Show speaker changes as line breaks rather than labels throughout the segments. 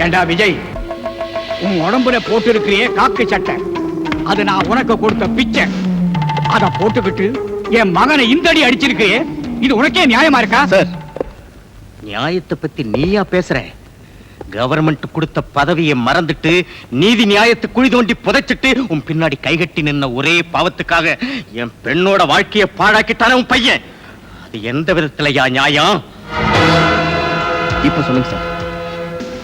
ஏண்டா விஜய், உன் உடம்புல போட்டு இருக்கிறே காக்கு சட்டை, அது நான் உனக்கு கொடுத்த பிச்சை. அத போட்டுக்கிட்டு என் மகனை இந்தடி அடிச்சிருக்கே, இது உனக்கே நியாயமா இருக்கா?
சார், நியாயத்தை பத்தி நீயா பேசுற? கவர்மெண்ட் கொடுத்த பதவியை மறந்துட்டு நீதி நியாயத்தை குழி தோண்டி புதைச்சிட்டு உன் பின்னாடி கைகட்டி நின்ன ஒரே பாவத்துக்காக என் பெண்ணோட வாழ்க்கையை பாழாக்கிட்டான உன் பையன். அது எந்த விதத்திலயா நியாயம்? இப்ப சொல்லுங்க சார்,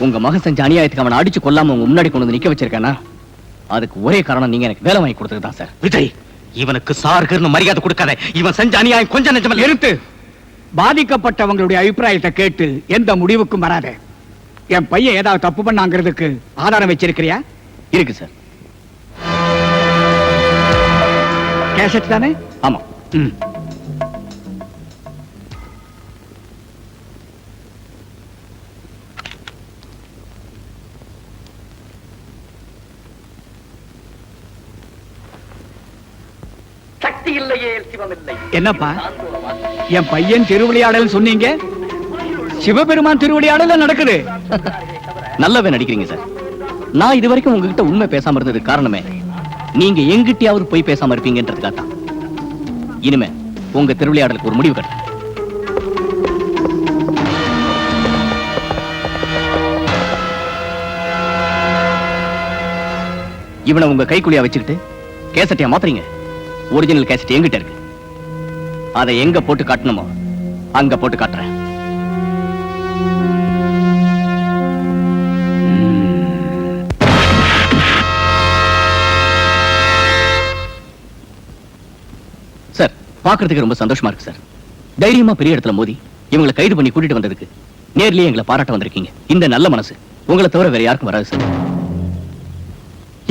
உங்க மகன் செஞ்ச அநியாயத்துக்கு அவனை அடிச்சு கொல்லாம உங்க முன்னாடி கொண்டு வந்து நிக்க வச்சிருக்கானா? அதுக்கு ஒரே காரணம் நீங்க எனக்கு வேலை வாங்கி கொடுத்தது தான் சார். விஜய், இவனுக்கு சார்கர்னு மரியாதை கொடுக்காத. இவன் செஞ்ச அநியாயம் கொஞ்சம் நெஞ்சமல்
நிறுத்து. பாதிக்கப்பட்டவங்களுடைய அபிப்பிராயத்தை கேட்டு எந்த முடிவுக்கும் வராத. என் பையன் ஏதாவது தப்பு பண்ணாங்கிறதுக்கு ஆதாரம் வச்சிருக்கிறியா?
இருக்கு சார்.
கேசட் தானே?
ஆமா.
சக்தி இல்லையே சிவம் இல்லை.
என்னப்பா, என் பையன் திருவிளையாடல் சொன்னீங்க, சிவபெருமான் திருவிளையாடல் நடக்குது.
நல்லாவே நடிக்கிறீங்க சார். நான் இது வரைக்கும் உங்ககிட்ட உண்மை பேசாம இருந்தது காரணமே நீங்க எங்கிட்டயாவது போய் பேசாம இருப்பீங்கன்றதுக்காக தான். இனிமே உங்க திருவிளையாடலுக்கு ஒரு முடிவு கட்ட. இவனை உங்க கைக்குழியா வச்சுக்கிட்டு கேசட்டையா மாத்துறீங்க. ஒரிஜினல் கேசட் எங்கிட்ட இருக்கு. அதை எங்க போட்டு காட்டணுமோ அங்க போட்டு காட்டுறேன். சார், பாக்குறதுக்கு ரொம்ப சந்தோஷமா இருக்கு சார். தைரியமா பெரிய இடத்துல மோதி இவங்களை கைது பண்ணி கூட்டிட்டு வந்ததுக்கு நேர்லயே எங்களை பாராட்ட வந்திருக்கீங்க. இந்த நல்ல மனசு உங்களை தவிர வேற யாருக்கும் வராது சார்.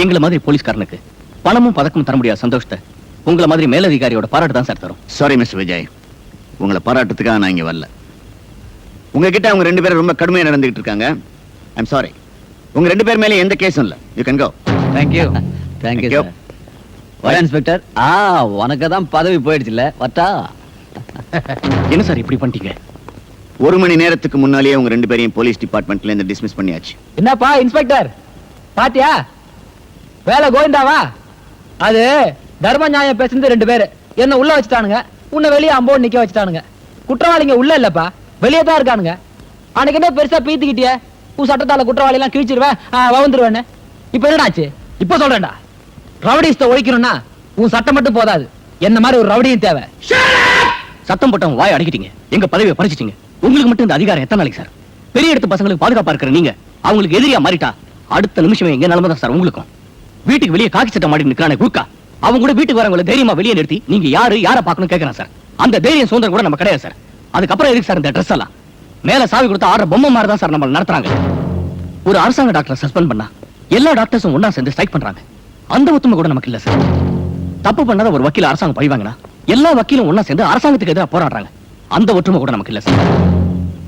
எங்களை மாதிரி போலீஸ்காரனுக்கு பணமும் பதக்கமும் தர முடியாத சந்தோஷத்தை உங்களை மாதிரி மேலதிகாரியோட பாராட்டு தான் சார் தரும்.
சாரி மிஸ்டர் விஜய், உங்களை பாராட்டுறதுக்காக நான் இங்க வரல. உங்ககிட்ட அவங்க ரெண்டு பேரும் ரொம்ப கடுமையா நடந்துகிட்டு இருக்காங்க. I'm sorry. உங்க ரெண்டு பேர் மேலே எந்த கேஸும் இல்ல. You can go.
Thank you. Thank you. Inspector, உனக்கு தான் பதவி போயிடுச்சுல்ல, வட்டா. என்ன சார் இப்படி பண்ணிட்டீங்க?
1 மணி நேரத்துக்கு முன்னாலேயே உங்க ரெண்டு பேரையும் போலீஸ் டிபார்ட்மெண்ட்ல இருந்து டிஸ்மிஸ் பண்ணியாச்சு.
என்னப்பா இன்ஸ்பெக்டர், பாத்தியா வேலை கோவிந்தாவா? அது தர்ம நியாயம் பேசுறது 2 பேரு என்ன உள்ள வச்சுட்டானுங்க, உன்னை வெளியே அம்போடு நிக்க வச்சுட்டானுங்க. குற்றவாளிங்க உள்ள இல்லப்பா, வெளியே தான் இருக்கானுங்க. அன்னைக்கு என்ன பெருசா பீத்திக்கிட்டிய, உன் சட்டத்தால குற்றவாளி எல்லாம் கிழிச்சிருவேன், வந்துருவேன்னு. இப்ப என்னடாச்சு? இப்ப சொல்றேன்டா, ரவுடிஸ்ட ஒழிக்கணும்னா உன் சட்டம் மட்டும் போதாது, என்ன மாதிரி ஒரு ரவுடியும் தேவை.
சத்தம் போட்டவங்க வாய் அடக்கிட்டீங்க, எங்க பதவியை பறிச்சிட்டீங்க. உங்களுக்கு மட்டும் இந்த அதிகாரம் எத்தனை நாளைக்கு சார்? பெரிய இடத்து பசங்களுக்கு பாதுகாப்பா இருக்கிற நீங்க அவங்களுக்கு எதிரியா மாறிட்டா அடுத்த நிமிஷமே எங்க நிலைமை தான் சார் உங்களுக்கும். வீட்டுக்கு வெளியே காக்கி சட்டம் மாடி நிற்கிறானே குறுக்கா, அவங்க கூட வீட்டுக்கு வரவங்களை தைரியமா வெளியே நிறுத்தி நீங்க யாரை பார்க்கணும் கேட்கறேன் சார். அந்த தைரியம் சுதந்திரம் கூட நம்ம கிடையாது சார். அதுக்கப்புறம் எதுக்கு சார் இந்த ட்ரெஸ் எல்லாம்? மேல சாவி கொடுத்து ஆடுற பொம்மை மாதிரி தான் சார் நம்ம நடத்துறாங்க. ஒரு அரசாங்க டாக்டரை சஸ்பெண்ட் பண்ணா எல்லா டாக்டர்ஸும் ஒன்னா சேர்ந்து ஸ்ட்ரைக் பண்றாங்க. அந்த ஒத்துமை கூட நமக்கு இல்ல சார். தப்பு பண்ணாத ஒரு வக்கீல் அரசாங்கம் பழிவாங்கன்னா எல்லா வக்கீலும் ஒன்னா சேர்ந்து அரசாங்கத்துக்கு எதிராக போராடுறாங்க. அந்த ஒற்றுமை கூட நமக்கு இல்ல சார்.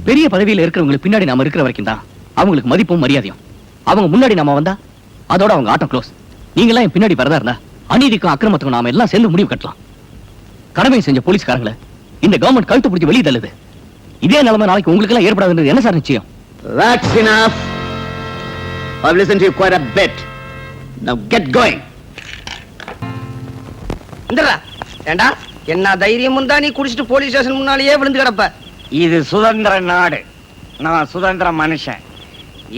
பெரிய பதவியில் இருக்கிறவங்களுக்கு பின்னாடி நாம இருக்கிற வரைக்கும் தான் அவங்களுக்கு மதிப்பும் மரியாதையும். அவங்க முன்னாடி நாம வந்தா அதோட அவங்க ஆட்டம் க்ளோஸ். நீங்க எல்லாம் பின்னாடி வரதா இருந்தா அநீதிக்கும் அக்கிரமத்துக்கும் நாம எல்லாம் சேர்ந்து முடிவு கட்டலாம். கடமை செஞ்ச போலீஸ்காரங்களை இந்த கவர்மெண்ட் கழுத்து பிடிச்சி வெளியே தள்ளுது. இதே நிலைமை நாளைக்கு உங்களுக்கு எல்லாம் ஏற்படாதுன்றது என்ன சார் நிச்சயம்?
That's enough. I've listened to you quite a bit. Now get going.
இந்தடா ஏண்டா, என்ன தைரியம் இருந்தா நீ குடிச்சிட்டு போலீஸ் ஸ்டேஷன் முன்னாலேயே விழுந்து கிடப்ப.
இது சுதந்திர நாடு, நான் சுதந்திர மனுஷன்.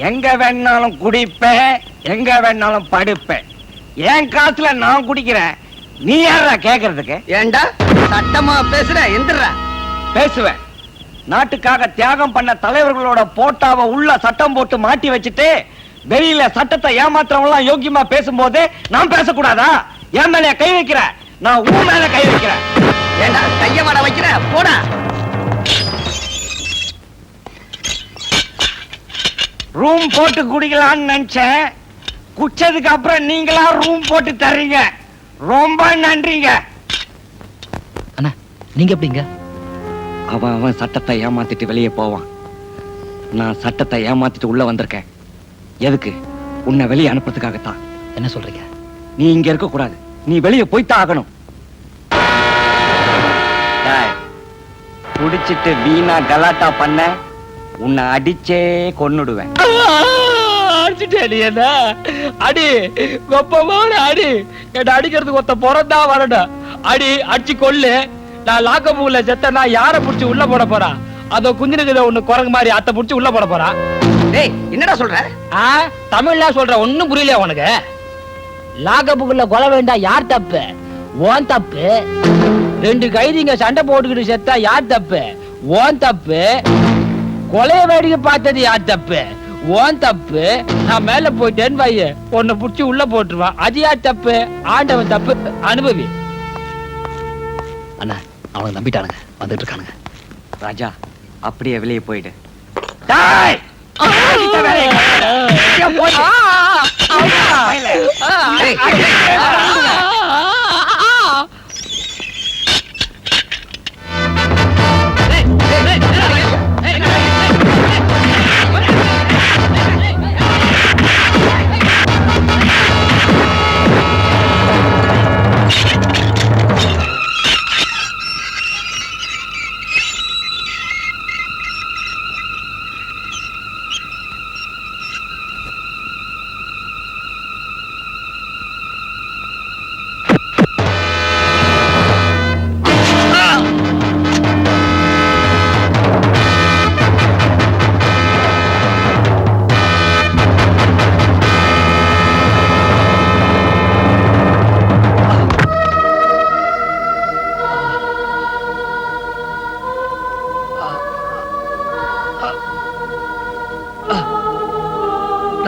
எங்க வேணாலும் குடிப்பேன், எங்க வேணாலும் படுப்பேன். என் காசுல நான் குடிக்கிறேன், நீ யாரா கேக்குறதுக்கு?
ஏண்டா சட்டமா பேசுற? எந்திரா
பேசுவேன். நாட்டுக்காக தியாகம் பண்ண தலைவர்களோட போட்டாவை உள்ள சட்டம் போட்டு மாட்டி வச்சுட்டு வெளியில சட்டத்தை ஏமாத்துறவங்க யோக்கியமா பேசும்போது நான் பேசக்கூடாதா? என் மேல கை வைக்கிற, நான் உன் மேல கை வைக்கிறேன்.
ஏண்டா கைய வட வைக்கிற? போடா.
ரூம் போட்டு குடிக்கலாம்னு நினைச்சேன், குடிச்சதுக்கு அப்புறம் நீங்களா ரூம் போட்டு தர்றீங்க. ரொம்ப நன்றிங்க.
அண்ணா நீங்க எப்படிங்க?
அவன் சட்டத்தை ஏமாத்திட்டு வெளியே போவான், நான் சட்டத்தை ஏமாத்திட்டு உள்ள வந்திருக்கேன். எதுக்கு? உன்னை வெளியே அனுப்புறதுக்காகத்தான்.
என்ன சொல்றீங்க?
நீ இங்க இருக்க கூடாது, நீ வெளியே போய்த்தான் ஆகணும். குடிச்சிட்டு வீணா கலாட்டா பண்ண உன்னை அடிச்சே கொன்னுடுவேன்.
அடிச்சுட்டே நீ என்ன அடி வெப்பமான அடி என்ன அடிக்கிறதுக்கு ஒருத்த பிறந்தா வரணும் அடி அடிச்சு கொல்லு நான் லாக்கப்புல செத்தனா யார புடிச்சு உள்ள போட போறா அதோ குஞ்சினுக்குத ஒண்ணு குரங்கு மாதிரி அத்தை புடிச்சு உள்ள போட போறா
டேய் என்னடா சொல்ற
தமிழ்ல சொல்ற ஒண்ணும் புரியல உனக்கு லாக்கப்புக்குள்ள கொலை வேண்டாம் யார் தப்பு ஓன் தப்பு ரெண்டு கைதிங்க சண்டை போட்டுக்கிட்டு செத்தா யார் தப்பு ஓன் தப்பு கொலைய வேடிக்கை பார்த்தது யார் தப்பு ஓன் தப்பு நான் மேல போயிட்டேன்னு வைய உன்னை புடிச்சு உள்ள போட்டுருவான் அது யார் தப்பு ஆண்டவன் தப்பு அனுபவி
அண்ணா அவனை நம்பிட்டானுங்க வந்துட்டு இருக்கானுங்க
ராஜா அப்படியே வெளியே போயிடு டேய்! இந்த வேலையை எங்கேயோ போய்.
டேய்,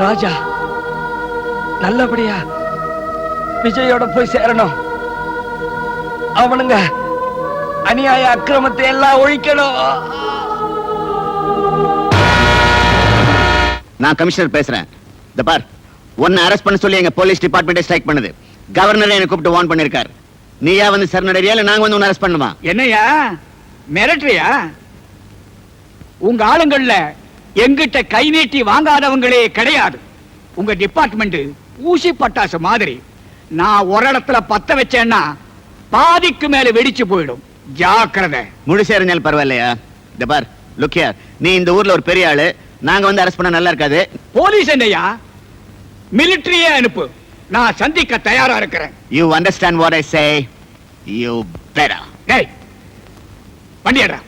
ராஜா நல்லபடியா விஜயோட போய் சேரணும் அவனுங்க அநியாய அக்கிரமத்தை எல்லாம் ஒழிக்கணும்
நான் கமிஷனர் பேசுறேன். இந்த பார், உன்னை அரெஸ்ட் பண்ண சொல்லி எங்க போலீஸ் டிபார்ட்மெண்ட் ஸ்ட்ரைக் பண்ணுது. கவர்னரே என்ன கூப்பிட்டு வார்ன் பண்ணிருக்கார். நீயா வந்து சரணடையா இல்ல நாங்க வந்து உன்னை அரெஸ்ட் பண்ணுமா?
என்னையா மிரட்டுறியா? உங்க ஆளுங்கள்ல எங்கிட்ட கை நீட்டி வாங்காதவங்களே கிடையாது. உங்க டிபார்ட்மெண்ட் ஊசி பட்டாசு மாதிரி. நான் ஒரு இடத்துல பத்த வச்சேன்னா பாதிக்கு மேல வெடிச்சு போயிடும். ஜாக்கிரதை.
முழுசா இருந்தாலும் பரவாயில்லையா? இந்த பார், லுக் ஹியர், நீ இந்த ஊர்ல ஒரு பெரிய ஆளு. நாங்க வந்து அரெஸ்ட் பண்ண நல்லா இருக்காது.
போலீஸ் என்னையா மிலிட்டரியே அனுப்பு. நான் சந்திக்க தயாரா இருக்கிறேன்.
You understand what I say? You better.
டேய் வண்டியடா.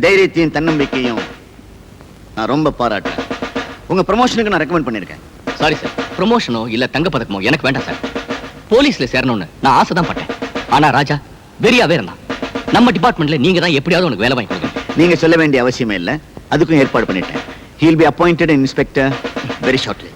தைரியத்தையும் தன்னம்பிக்கையும் நான் ரொம்ப பாராட்டுறேன். உங்க ப்ரமோஷனுக்கு நான் ரெக்கமெண்ட் பண்ணிருக்கேன்.
சாரி சார், ப்ரமோஷனோ இல்ல தங்க பதக்கமோ எனக்கு வேண்டாம் சார். போலீஸ்ல சேரணும்னு நான் ஆசை தான் பட்டேன். ஆனா ராஜா வெறியாவே இருந்தான். நம்ம டிபார்ட்மெண்ட்ல நீங்க தான் எப்படியாவது உனக்கு வேலை வாங்கி கொடுங்க.
நீங்க சொல்ல வேண்டிய அவசியமே இல்லை, அதுக்கும் ஏற்பாடு பண்ணிட்டேன். He will be appointed an inspector very shortly.